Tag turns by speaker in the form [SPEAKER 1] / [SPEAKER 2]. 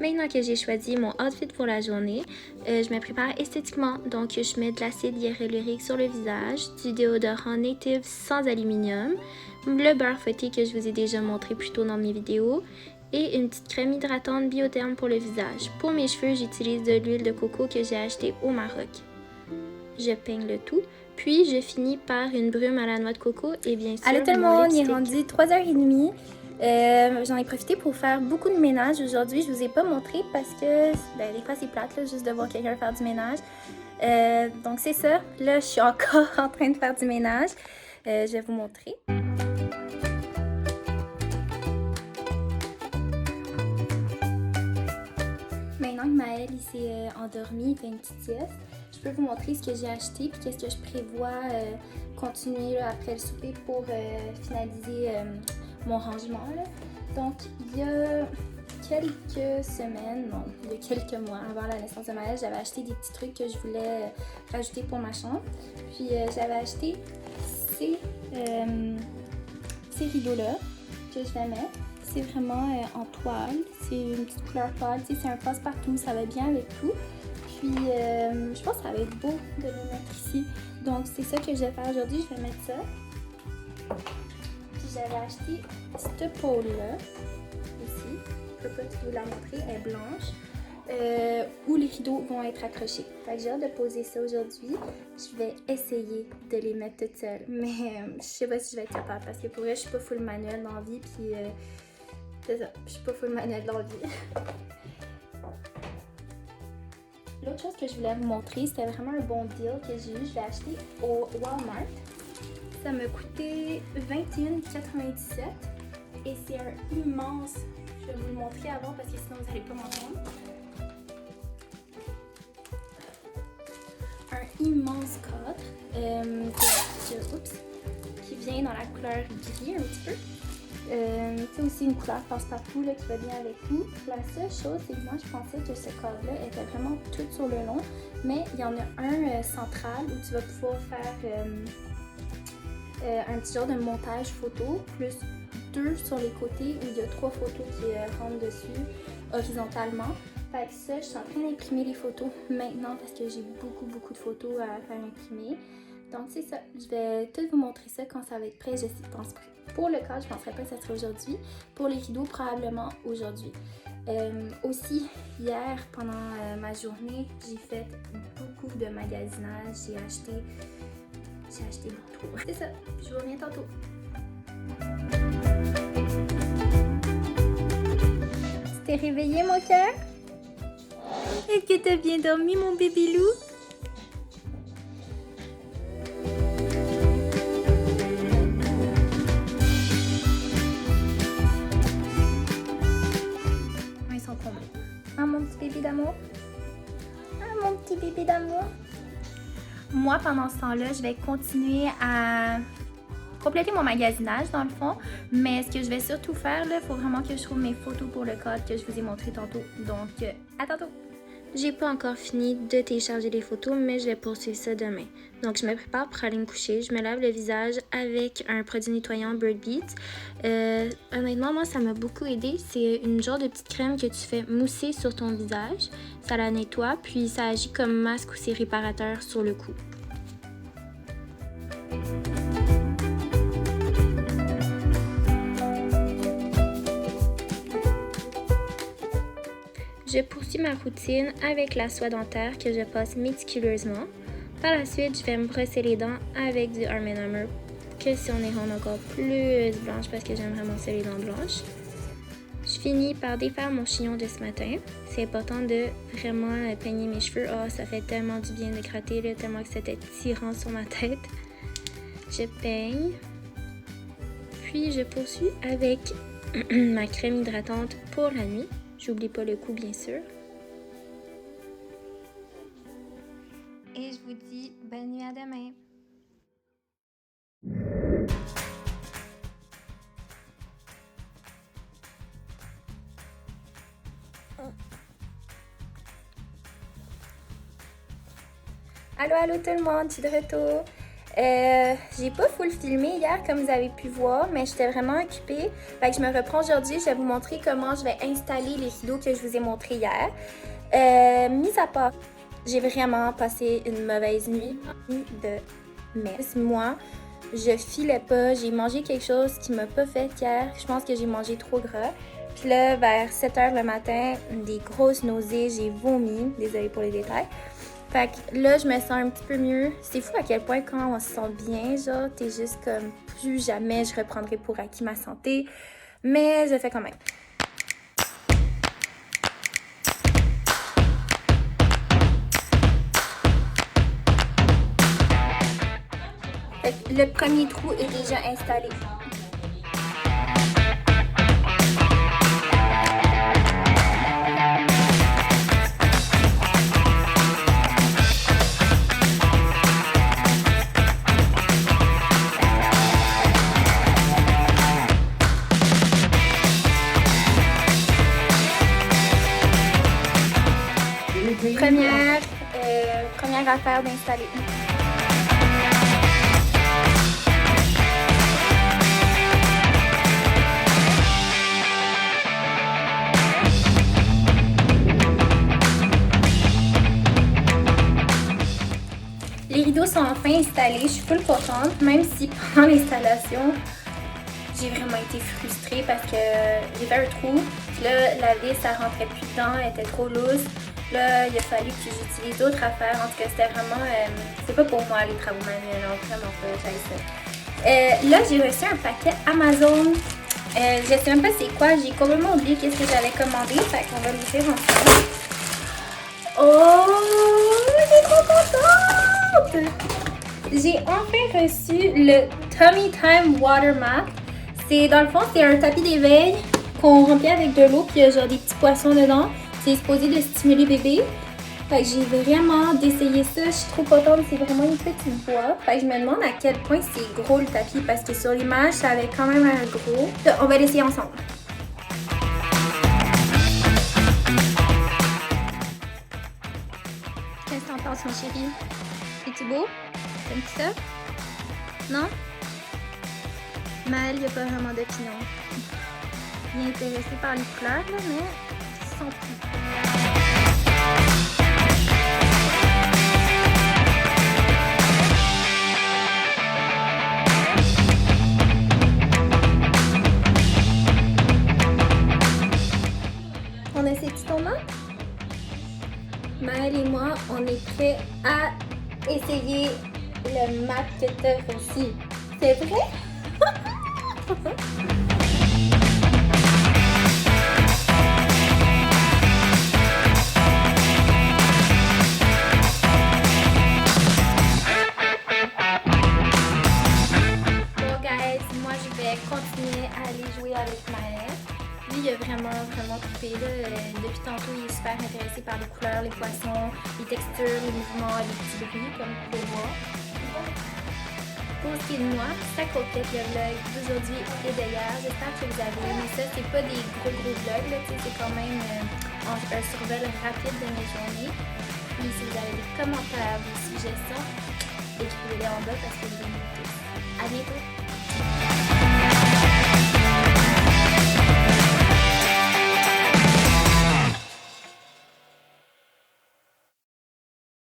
[SPEAKER 1] Maintenant que j'ai choisi mon outfit pour la journée, je me prépare esthétiquement. Donc, je mets de l'acide hyaluronique sur le visage, du déodorant native sans aluminium, le beurre fouetté que je vous ai déjà montré plus tôt dans mes vidéos et une petite crème hydratante Biotherm pour le visage. Pour mes cheveux, j'utilise de l'huile de coco que j'ai achetée au Maroc. Je peigne le tout, puis je finis par une brume à la noix de coco et bien sûr
[SPEAKER 2] allô tout le
[SPEAKER 1] mon
[SPEAKER 2] monde, il est
[SPEAKER 1] lipstick.
[SPEAKER 2] rendu 3h30. J'en ai profité pour faire beaucoup de ménage aujourd'hui. Je vous ai pas montré parce que des fois c'est plate là, juste de voir quelqu'un faire du ménage. Donc c'est ça. Là, je suis encore en train de faire du ménage. Je vais vous montrer. Maintenant que Maël s'est endormi, il fait une petite sieste, je peux vous montrer ce que j'ai acheté et qu'est-ce que je prévois continuer là, après le souper pour finaliser mon rangement. Là. Donc, il y a quelques semaines, non, il y a quelques mois avant la naissance de Maël, j'avais acheté des petits trucs que je voulais rajouter pour ma chambre. Puis, j'avais acheté ces rideaux-là que je vais mettre. C'est vraiment en toile, c'est une petite couleur pâle, c'est un passe-partout, ça va bien avec tout. Puis je pense que ça va être beau de le mettre ici. Donc c'est ça que je vais faire aujourd'hui, je vais mettre ça. Puis j'avais acheté cette pôle-là, ici, je peux pas vous la montrer, elle est blanche, où les rideaux vont être accrochés. Fait que j'ai hâte de poser ça aujourd'hui. Je vais essayer de les mettre toutes seules, mais je sais pas si je vais être capable parce que pour vrai je suis pas full manuel dans la vie, puis c'est ça, je suis pas full manuel dans la vie. L'autre chose que je voulais vous montrer, c'était vraiment un bon deal que j'ai eu. Je l'ai acheté au Walmart. Ça m'a coûté 21,97 et c'est un immense. Je vais vous le montrer avant parce que sinon vous n'allez pas m'entendre. Un immense cadre qui vient dans la couleur gris un petit peu. C'est aussi une couleur passe-partout qui va bien avec tout. La seule chose, c'est que moi je pensais que ce cadre-là était vraiment tout sur le long, mais il y en a un central où tu vas pouvoir faire un petit genre de montage photo, plus deux sur les côtés où il y a 3 photos qui rentrent dessus horizontalement. Fait que ça, je suis en train d'imprimer les photos maintenant parce que j'ai beaucoup de photos à faire imprimer. Donc c'est ça, je vais tout vous montrer ça quand ça va être prêt. Je pense que pour le cadre, je ne penserais pas que ça serait aujourd'hui. Pour les rideaux, probablement aujourd'hui. Aussi, hier, pendant ma journée, j'ai fait beaucoup de magasinage. J'ai acheté beaucoup trop. C'est ça, je vous reviens tantôt. Tu t'es réveillé, mon cœur? Est-ce que tu as bien dormi, mon bébé loup? Ils sont combien? Ah, mon petit bébé d'amour? Ah, mon petit bébé d'amour? Moi, pendant ce temps-là, je vais continuer à compléter mon magasinage dans le fond, mais ce que je vais surtout faire, il faut vraiment que je trouve mes photos pour le cadre que je vous ai montré tantôt. Donc, à tantôt!
[SPEAKER 1] J'ai pas encore fini de télécharger les photos, mais je vais poursuivre ça demain. Donc, je me prépare pour aller me coucher. Je me lave le visage avec un produit nettoyant Bird Beats. Honnêtement, moi, ça m'a beaucoup aidé. C'est une genre de petite crème que tu fais mousser sur ton visage. Ça la nettoie, puis ça agit comme masque ou c'est réparateur sur le cou. Je poursuis ma routine avec la soie dentaire que je passe méticuleusement. Par la suite, je vais me brosser les dents avec du Arm & Hammer que si on les rend encore plus blanches parce que j'aime vraiment ça les dents blanches. Je finis par défaire mon chignon de ce matin. C'est important de vraiment peigner mes cheveux. Oh, ça fait tellement du bien de gratter, là, tellement que c'était tirant sur ma tête. Je peigne. Puis je poursuis avec ma crème hydratante pour la nuit. J'oublie pas le cou, bien sûr. Et je vous dis bonne nuit à demain.
[SPEAKER 2] Allô, allô tout le monde, je suis de retour. J'ai pas full filmé hier comme vous avez pu voir, mais j'étais vraiment occupée. Fait que je me reprends aujourd'hui, je vais vous montrer comment je vais installer les rideaux que je vous ai montrés hier. Mis à part, j'ai vraiment passé une mauvaise nuit de merde. Moi, je filais pas, j'ai mangé quelque chose qui m'a pas fait hier. Je pense que j'ai mangé trop gras. Puis là, vers 7h le matin, des grosses nausées, j'ai vomi. Désolée pour les détails. Fait que là, je me sens un petit peu mieux. C'est fou à quel point quand on se sent bien, genre, t'es juste comme plus jamais je reprendrai pour acquis ma santé. Mais je fais quand même. Fait que le premier trou est déjà installé. Première affaire d'installer. Les rideaux sont enfin installés, je suis full contente, même si pendant l'installation, j'ai vraiment été frustrée parce que j'ai fait un trou, puis là, la vis, ça rentrait plus dedans, elle était trop loose. Là, il a fallu que j'utilise d'autres affaires. En tout cas, c'était vraiment... c'est pas pour moi, les travaux manuels. Non, vraiment pas, j'aille ça. Là, j'ai reçu un paquet Amazon. Je sais même pas c'est quoi. J'ai complètement oublié qu'est-ce que j'avais commandé. Fait qu'on va l'ouvrir ensemble. Oh! Je suis trop contente! J'ai enfin reçu le Tummy Time Water Mat. Dans le fond, c'est un tapis d'éveil qu'on remplit avec de l'eau. Puis il y a genre des petits poissons dedans. C'est supposé de stimuler bébé. Fait que j'ai vraiment d'essayer ça. Je suis trop contente. C'est vraiment une petite boîte. Fait que je me demande à quel point c'est gros le tapis. Parce que sur l'image, ça avait quand même un gros. On va l'essayer ensemble. Qu'est-ce que t'en penses, mon chéri? C'est-tu beau? T'aimes-tu ça? Non? Maëlle, il n'y a pas vraiment d'opinion. Il est intéressé par les couleurs, là, mais... On a ces petits tomates. Maëlle et moi, on est prêts à essayer le mat que t'as reçu. C'est vrai? Continuer à aller jouer avec Maëlle. Lui, il a vraiment coupé. Depuis tantôt, il est super intéressé par les couleurs, les poissons, les textures, les mouvements, les petits bruits, comme vous pouvez voir. Pour ce qui est de moi, ça complète le vlog d'aujourd'hui et d'hier. J'espère que vous avez aimé ça. C'est pas des gros vlogs, c'est quand même un survol rapide de mes journées. Puis si vous avez des commentaires, des suggestions, écrivez-les en bas parce que je vous aime tous. À bientôt!